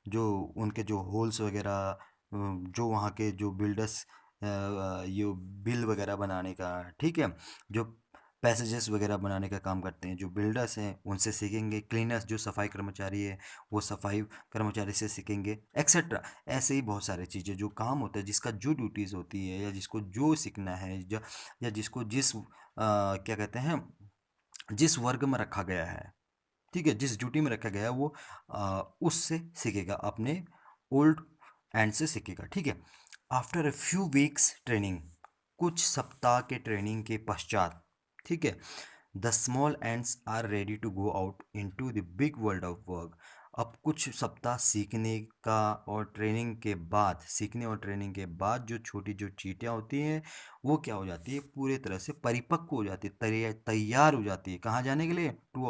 जो उनके जो होल्स वगैरह, जो वहाँ के जो बिल्डर्स, ये बिल वगैरह बनाने का, ठीक है, जो पैसेजेस वगैरह बनाने का काम करते हैं, जो बिल्डर्स हैं उनसे सीखेंगे। क्लीनर्स, जो सफाई कर्मचारी है, वो सफाई कर्मचारी से सीखेंगे, एक्सेट्रा। ऐसे ही बहुत सारी चीज़ें, जो काम होता है, जिसका जो ड्यूटीज़ होती है, या जिसको जो सीखना है, या जिसको जिस क्या कहते हैं, जिस वर्ग में रखा गया है, ठीक है, जिस ड्यूटी में रखा गया है, वो उससे सीखेगा, अपने ओल्ड एंड से सीखेगा, ठीक है। After a few weeks training, कुछ सप्ताह के ट्रेनिंग के पश्चात, ठीक है, the small ants are ready to go out into the big world of work. अब कुछ सप्ताह सीखने का और ट्रेनिंग के बाद, सीखने और ट्रेनिंग के बाद जो छोटी जो चींटियाँ होती हैं, वो क्या हो जाती है, पूरे तरह से परिपक्व हो जाती है, तैयार हो जाती है, कहाँ जाने के लिए, to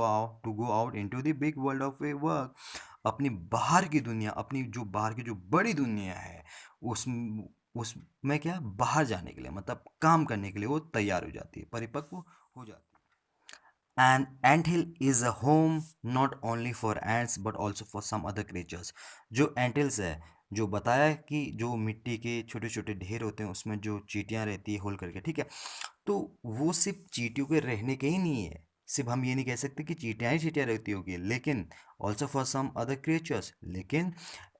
go out into the big world of a work. अपनी बाहर की दुनिया, अपनी जो बाहर की जो बड़ी दुनिया है, उस उसमें क्या, बाहर जाने के लिए, मतलब काम करने के लिए वो तैयार हो जाती है, परिपक्व हो जाती है। An anthill is a home not only for ants but also for some other creatures. जो एंटिल्स है, जो बताया है कि जो मिट्टी के छोटे छोटे ढेर होते हैं उसमें जो चींटियां रहती है होल करके, ठीक है। तो वो सिर्फ चींटियों के रहने के ही नहीं है, सिर्फ हम ये नहीं कह सकते कि चींटियां ही चींटियां रहती होगी, लेकिन also for some other creatures. लेकिन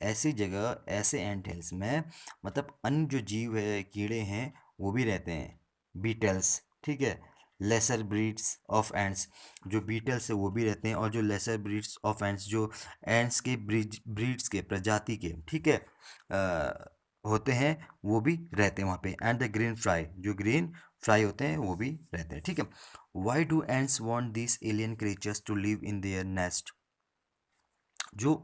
ऐसी जगह, ऐसे एंटिल्स में, मतलब अन्य जो जीव है, कीड़े हैं, वो भी रहते हैं, बीटल्स, ठीक है। लेसर ब्रीड्स ऑफ एंट्स, जो बीटल्स है वो भी रहते हैं, और जो लेसर ब्रीड्स ऑफ एंट्स, जो एंट्स के ब्रीड्स के, प्रजाति के, ठीक है, होते हैं, वो भी रहते हैं वहाँ पे। एंड द ग्रीन फ्राई, जो ग्रीन फ्राई होते हैं वो भी रहते हैं, ठीक है। Why do ants want this alien creatures to live in their nest. जो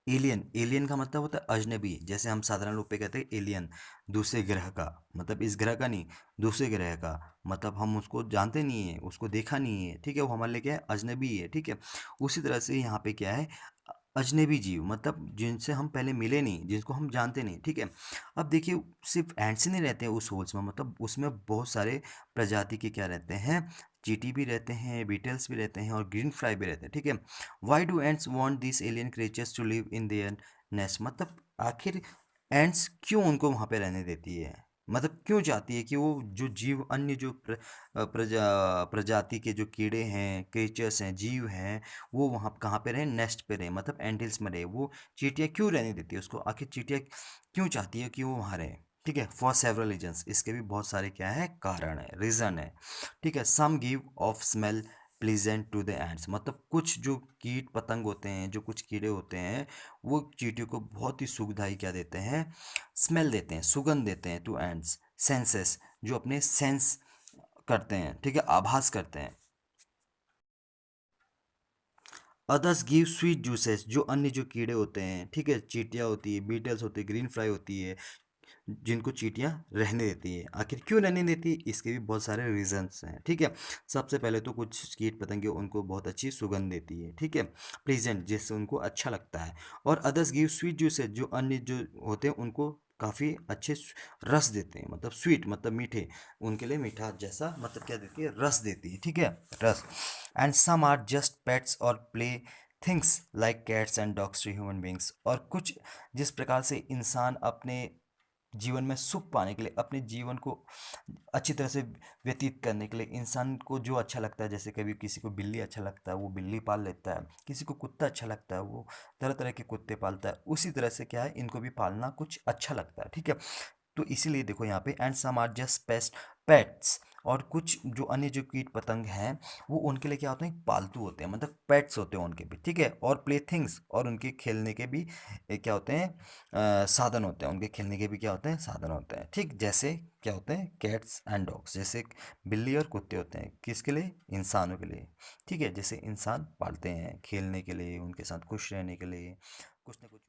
एलियन, एलियन का मतलब होता है अजनबी, जैसे हम साधारण रूप पे कहते हैं एलियन, दूसरे ग्रह का, मतलब इस ग्रह का नहीं, दूसरे ग्रह का, मतलब हम उसको जानते नहीं है, उसको देखा नहीं है, ठीक है, वो हमारे लिए क्या है, अजनबी है, ठीक है। उसी तरह से यहाँ पे क्या है, अजनबी जीव, मतलब जिनसे हम पहले मिले नहीं, जिनको हम जानते नहीं, ठीक है। अब देखिए, सिर्फ एंट्स ही नहीं रहते हैं उस होल्स में, मतलब उसमें बहुत सारे प्रजाति के क्या रहते हैं, चींटी भी रहते हैं, बीटल्स भी रहते हैं, और ग्रीन फ्राई भी रहते हैं, ठीक है। Why do ants want this alien creatures to live in their nest, मतलब आखिर एंट्स क्यों उनको वहाँ पे रहने देती है, मतलब क्यों चाहती है कि वो जो जीव अन्य जो प्रजाति के जो कीड़े हैं, क्रिएचर्स हैं, जीव हैं, वो वहाँ कहाँ पे रहें, नेस्ट पे रहें, मतलब एंटिल्स में रहे। वो चींटियाँ क्यों रहने देती है उसको, आखिर चींटियाँ क्यों चाहती है कि वो वहाँ रहे? ठीक है, फॉर सेवरल रीजन्स, इसके भी बहुत सारे क्या है, कारण है, रीज़न है। ठीक है, some give off smell pleasant to the ants, मतलब कुछ जो कीट पतंग होते हैं, जो कुछ कीड़े होते हैं, वो चींटियों को बहुत ही सुखदाई क्या देते हैं, स्मेल देते हैं, सुगंध देते हैं टू एंड्स, सेंसेस, जो अपने सेंस करते हैं, ठीक है, आभास करते हैं। अदर्स गिव स्वीट जूसेस, जो अन्य जो कीड़े होते हैं, ठीक है, चींटियाँ होती है, बीटल्स होती है, ग्रीन फ्लाई होती है, जिनको चींटियाँ रहने देती है। आखिर क्यों रहने देती है, इसके भी बहुत सारे रीजंस हैं। ठीक है, सबसे पहले तो कुछ कीट पतंगे उनको बहुत अच्छी सुगंध देती है, ठीक है, प्लेजेंट, जिससे उनको अच्छा लगता है। और अदर्स गिव स्वीट जूसेस, जो अन्य जो होते हैं उनको काफ़ी अच्छे रस देते हैं, मतलब स्वीट मतलब मीठे, उनके लिए मीठा जैसा मतलब क्या देती है, रस देती है, ठीक है, रस। And some are just pets और play things like cats and dogs to human beings, और कुछ जिस प्रकार से इंसान अपने जीवन में सुख पाने के लिए, अपने जीवन को अच्छी तरह से व्यतीत करने के लिए, इंसान को जो अच्छा लगता है, जैसे कभी किसी को बिल्ली अच्छा लगता है वो बिल्ली पाल लेता है, किसी को कुत्ता अच्छा लगता है वो तरह तरह के कुत्ते पालता है, उसी तरह से क्या है, इनको भी पालना कुछ अच्छा लगता है। ठीक है, तो इसीलिए देखो यहाँ पे and some are just pest pets, और कुछ जो अन्य जो कीट पतंग हैं वो उनके लिए क्या होते हैं, पालतू होते हैं, मतलब पेट्स होते हैं उनके भी, ठीक है, और प्ले थिंग्स, और उनके खेलने के भी क्या होते हैं, साधन होते हैं, उनके खेलने के भी क्या होते हैं, साधन होते हैं। ठीक, जैसे क्या होते हैं, कैट्स एंड डॉग्स, जैसे बिल्ली और कुत्ते होते हैं, किसके लिए, इंसानों के लिए। ठीक है, जैसे इंसान पालते हैं खेलने के लिए, उनके साथ खुश रहने के लिए, कुछ ना कुछ।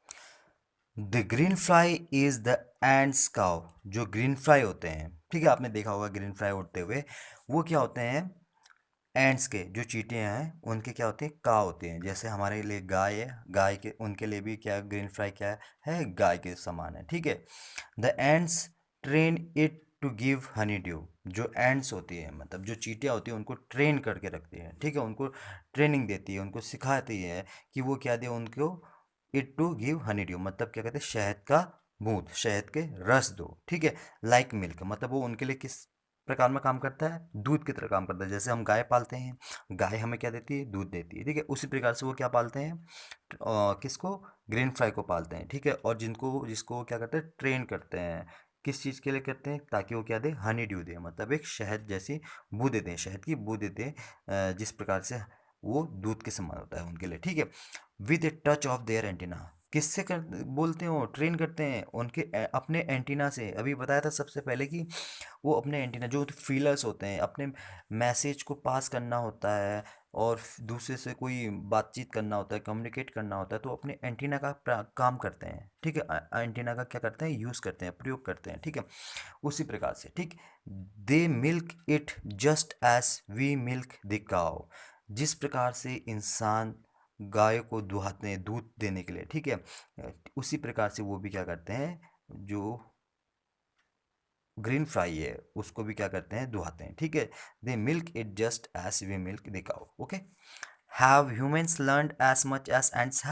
The green fly is the ends cow, जो ग्रीन फ्लाई होते हैं, ठीक है, आपने देखा होगा ग्रीन फ्लाई उड़ते हुए, वो क्या होते हैं, एंड्स के जो चींटियां हैं उनके क्या होते हैं, का होते हैं। जैसे हमारे लिए गाय है, गाय के उनके लिए भी क्या ग्रीन फ्लाई क्या है, गाय के समान है। ठीक है, the ants train it to give honey dew, जो एंड्स होती है मतलब जो चींटियां होती है उनको ट्रेन करके रखती है, ठीक है, उनको ट्रेनिंग देती है, उनको सिखाती है कि वो क्या दे उनको, it to give honey dew, मतलब क्या कहते हैं, शहद का बूंद, शहद के रस दो। ठीक है, लाइक मिल्क, मतलब वो उनके लिए किस प्रकार में काम करता है, दूध की तरह काम करता है। जैसे हम गाय पालते हैं, गाय हमें क्या देती है, दूध देती है, ठीक है, उसी प्रकार से वो क्या पालते हैं, किसको, ग्रीन फ्राई को पालते हैं। ठीक है, और जिनको जिसको वो क्या करते हैं, ट्रेन करते हैं, किस चीज़ के लिए करते हैं, ताकि वो क्या दे, हनी ड्यू दे, मतलब एक शहद जैसी बूंदें दें, शहद की बूंदें दें, जिस प्रकार से वो दूध के समान होता है उनके लिए। ठीक है, with a touch of their antenna, किससे कर बोलते हो, ट्रेन करते हैं उनके अपने एंटीना से। अभी बताया था सबसे पहले कि वो अपने एंटीना जो फीलर्स होते हैं, अपने मैसेज को पास करना होता है, और दूसरे से कोई बातचीत करना होता है, कम्युनिकेट करना होता है, तो अपने एंटीना का काम करते हैं। ठीक है, एंटीना का क्या करते हैं, यूज़ करते हैं, प्रयोग करते हैं। ठीक है, उसी प्रकार से, ठीक, they milk it just as we milk the cow, जिस प्रकार से इंसान गाय को दुहाते हैं दूध देने के लिए, ठीक है, उसी प्रकार से वो भी क्या करते हैं, जो ग्रीन फ्राई है उसको भी क्या करते हैं, दुहाते हैं। ठीक है, they milk it just as we milk the cow. Okay, have humans learned as much as ants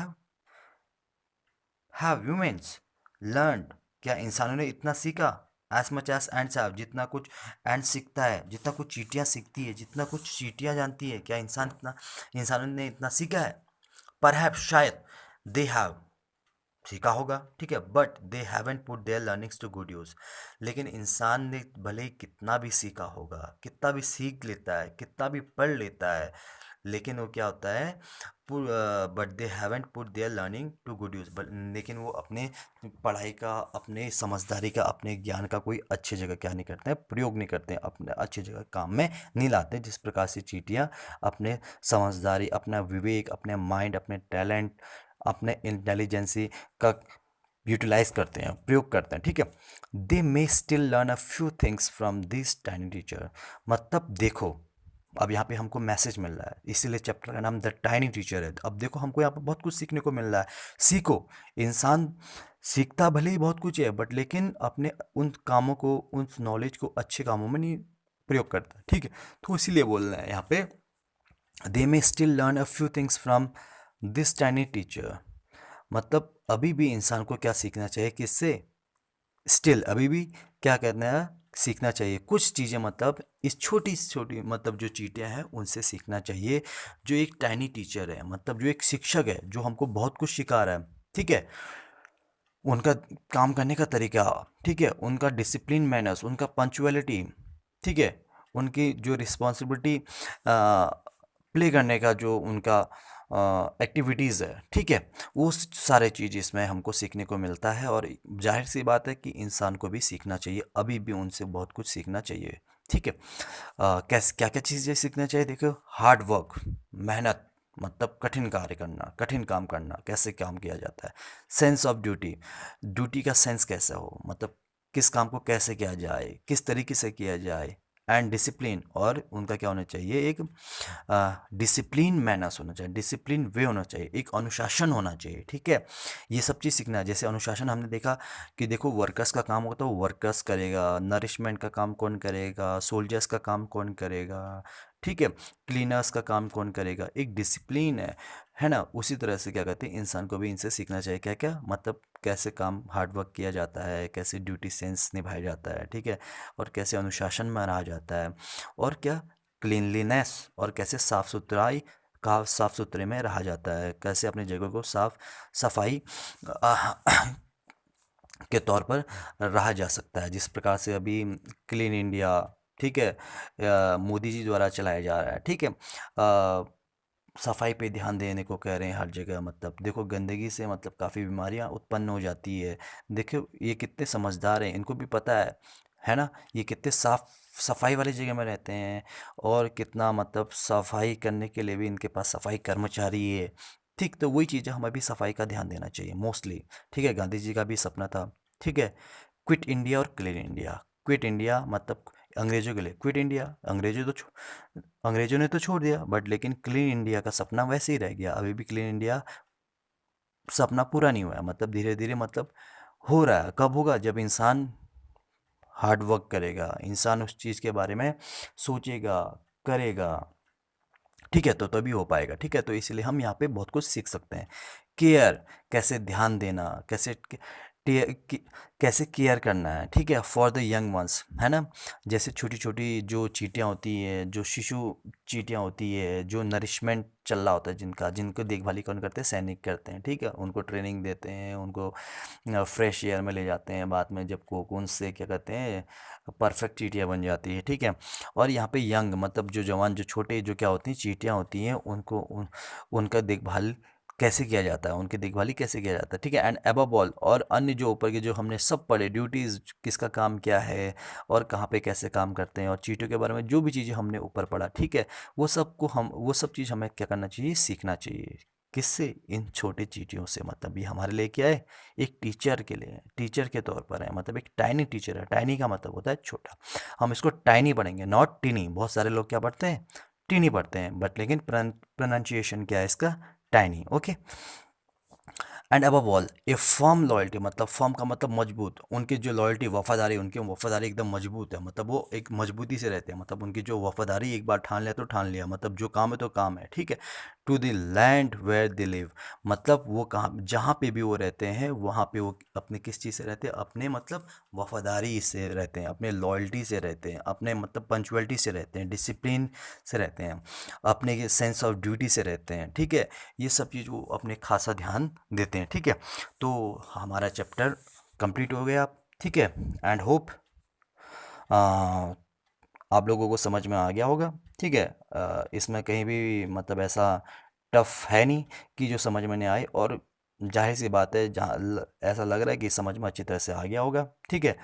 have humans learned, क्या इंसानों ने इतना सीखा, as much as ants have, जितना कुछ एंड सीखता है, जितना कुछ चींटियां सीखती है, जितना कुछ चींटियां जानती है, क्या इंसानों ने इतना सीखा है, परहैप्स शायद, दे हैव, सीखा होगा, ठीक है, but they haven't put their learnings to good use, लेकिन इंसान ने भले ही कितना भी सीखा होगा, कितना भी सीख लेता है, कितना भी पढ़ लेता है, लेकिन वो क्या होता है, but they haven't put their learning to good use, but लेकिन वो अपने पढ़ाई का, अपने समझदारी का, अपने ज्ञान का कोई अच्छी जगह क्या नहीं करते हैं, प्रयोग नहीं करते हैं, अपने अच्छी जगह काम में नहीं लाते, जिस प्रकार से चींटियाँ अपने समझदारी, अपना विवेक, अपने माइंड, अपने टैलेंट, अपने इंटेलिजेंसी का यूटिलाइज करते हैं, प्रयोग करते हैं। ठीक है, they may still learn a few things from this tiny teacher, मतलब देखो, अब यहाँ पे हमको मैसेज मिल रहा है, इसीलिए चैप्टर का नाम द टाइनी टीचर है। अब देखो हमको यहाँ पे बहुत कुछ सीखने को मिल रहा है, सीखो, इंसान सीखता भले ही बहुत कुछ है, बट लेकिन अपने उन कामों को, उन नॉलेज को अच्छे कामों में नहीं प्रयोग करता। ठीक है, तो इसीलिए बोल रहे हैं यहाँ पे, they may still learn a few things from this tiny teacher, मतलब अभी भी इंसान को क्या सीखना चाहिए, किससे, स्टिल अभी भी क्या कहना है, सीखना चाहिए कुछ चीज़ें, मतलब इस छोटी छोटी मतलब जो चीज़ें हैं उनसे सीखना चाहिए। जो एक टाइनी टीचर है, मतलब जो एक शिक्षक है जो हमको बहुत कुछ सिखा रहा है, ठीक है, उनका काम करने का तरीका, ठीक है, उनका डिसिप्लिन मैनर्स, उनका पंचुअलिटी, ठीक है, उनकी जो रिस्पॉन्सिबिलिटी प्ले करने का जो उनका एक्टिविटीज़ है, ठीक है, वो सारे चीज़ इसमें हमको सीखने को मिलता है। और जाहिर सी बात है कि इंसान को भी सीखना चाहिए, अभी भी उनसे बहुत कुछ सीखना चाहिए, ठीक है। कैसे क्या क्या चीज़ें सीखना चाहिए, देखो, हार्ड वर्क, मेहनत, मतलब कठिन कार्य करना, कठिन काम करना, कैसे काम किया जाता है। सेंस ऑफ ड्यूटी, ड्यूटी का सेंस कैसा हो, मतलब किस काम को कैसे किया जाए, किस तरीके से किया जाए। एंड डिसिप्लिन, और उनका क्या होना चाहिए, एक डिसिप्लिन मैनर्स होना चाहिए, डिसिप्लिन वे होना चाहिए, एक अनुशासन होना चाहिए, ठीक है। ये सब चीज़ सीखना है। जैसे अनुशासन हमने देखा कि देखो, वर्कर्स का काम होता है वो वर्कर्स करेगा, नरिशमेंट का काम कौन करेगा, सोल्जर्स का काम कौन करेगा, ठीक है, क्लीनर्स का काम कौन करेगा, एक डिसिप्लिन है ना। उसी तरह से क्या कहते हैं, इंसान को भी इनसे सीखना चाहिए, क्या क्या मतलब कैसे काम हार्ड वर्क किया जाता है, कैसे ड्यूटी सेंस निभाया जाता है, ठीक है, और कैसे अनुशासन में रहा जाता है, और क्या क्लीनलीनेस, और कैसे साफ सुथराई का साफ सुथरे में रहा जाता है, कैसे अपनी जगह को साफ सफाई के तौर पर रहा जा सकता है। जिस प्रकार से अभी क्लीन इंडिया, ठीक है, मोदी जी द्वारा चलाया जा रहा है, ठीक है, सफाई पे ध्यान देने को कह रहे हैं हर जगह। मतलब देखो, गंदगी से मतलब काफ़ी बीमारियां उत्पन्न हो जाती है। देखो ये कितने समझदार हैं, इनको भी पता है ना, ये कितने साफ सफाई वाली जगह में रहते हैं, और कितना मतलब सफाई करने के लिए भी इनके पास सफाई कर्मचारी है, ठीक। तो वही चीज़ है, हमें भी सफाई का ध्यान देना चाहिए मोस्टली, ठीक है। गांधी जी का भी सपना था, ठीक है, क्विट इंडिया और क्लीन इंडिया। क्विट इंडिया मतलब अंग्रेजों के लिए, क्विट इंडिया अंग्रेजों ने तो छोड़ दिया, बट लेकिन क्लीन इंडिया का सपना वैसे ही रह गया। अभी भी क्लीन इंडिया सपना पूरा नहीं हुआ है, मतलब धीरे धीरे मतलब हो रहा है। कब होगा, जब इंसान हार्ड वर्क करेगा, इंसान उस चीज़ के बारे में सोचेगा, करेगा, ठीक है, तो तभी हो पाएगा, ठीक है। तो इसलिए हम यहाँ पे बहुत कुछ सीख सकते हैं। केयर, कैसे ध्यान देना, कैसे केयर करना है, ठीक है, फॉर द यंग वंस, है ना। जैसे छोटी छोटी जो चींटियाँ होती है, जो शिशु चींटियाँ होती है, जो नरिशमेंट चल रहा होता है, जिनका जिनको देखभाली कौन करते हैं, सैनिक करते हैं, ठीक है, उनको ट्रेनिंग देते हैं, उनको फ्रेश एयर में ले जाते हैं, बाद में जब कोकून से क्या कहते हैं परफेक्ट चींटियाँ बन जाती है, ठीक है। और यहाँ पे यंग मतलब जो जवान, जो छोटे, जो क्या होती हैं, चींटियाँ होती हैं, उनका देखभाल कैसे किया जाता है, उनकी देखभाली कैसे किया जाता है, ठीक है। एंड अबव ऑल, और अन्य जो ऊपर के जो हमने सब पढ़े, ड्यूटीज़, किसका काम क्या है, और कहाँ पे कैसे काम करते हैं, और चींटियों के बारे में जो भी चीज़ें हमने ऊपर पढ़ा, ठीक है, वो सब चीज़ हमें क्या करना चाहिए, सीखना चाहिए। किससे, इन छोटे चींटियों से। मतलब ये हमारे लिए क्या है, एक टीचर के लिए, टीचर के तौर पर है, मतलब एक टाइनी टीचर है। टाइनी का मतलब होता है छोटा, हम इसको टाइनी पढ़ेंगे, नॉट टिनी। बहुत सारे लोग क्या पढ़ते हैं, टिनी पढ़ते हैं, बट लेकिन प्रोनाउंसिएशन क्या है इसका, tiny, okay. And above all A firm loyalty, मतलब फर्म का मतलब मजबूत, उनकी जो लॉयल्टी, वफादारी, उनकी वफादारी एकदम मजबूत है, मतलब वो एक मजबूती से रहते हैं, मतलब उनकी जो वफादारी एक बार ठान लिया तो ठान लिया, मतलब जो काम है तो काम है, ठीक है। To the land where they live, मतलब वो कहाँ, जहाँ पे भी वो रहते हैं, वहाँ पे वो अपने किस चीज़ से रहते हैं, अपने मतलब वफादारी से रहते हैं, अपने लॉयल्टी से रहते हैं, अपने मतलब पंचुअलिटी से रहते हैं, डिसिप्लिन से रहते हैं, अपने सेंस ऑफ ड्यूटी से रहते हैं, ठीक है। ये सब चीज़ वो अपने खासा ध्यान देते हैं, ठीक है। तो हमारा चैप्टर कंप्लीट हो गया, ठीक है। एंड होप आप लोगों को समझ में आ गया होगा, ठीक है। इसमें कहीं भी मतलब ऐसा टफ है नहीं कि जो समझ में नहीं आए, और जाहिर सी बात है, जहाँ ऐसा लग रहा है कि समझ में अच्छी तरह से आ गया होगा, ठीक है।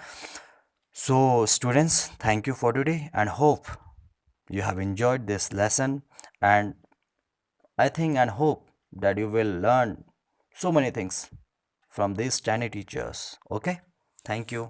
So, students, thank you for today and hope you have enjoyed this lesson. And I think and hope that you will learn so many things from these tiny teachers. Okay, thank you.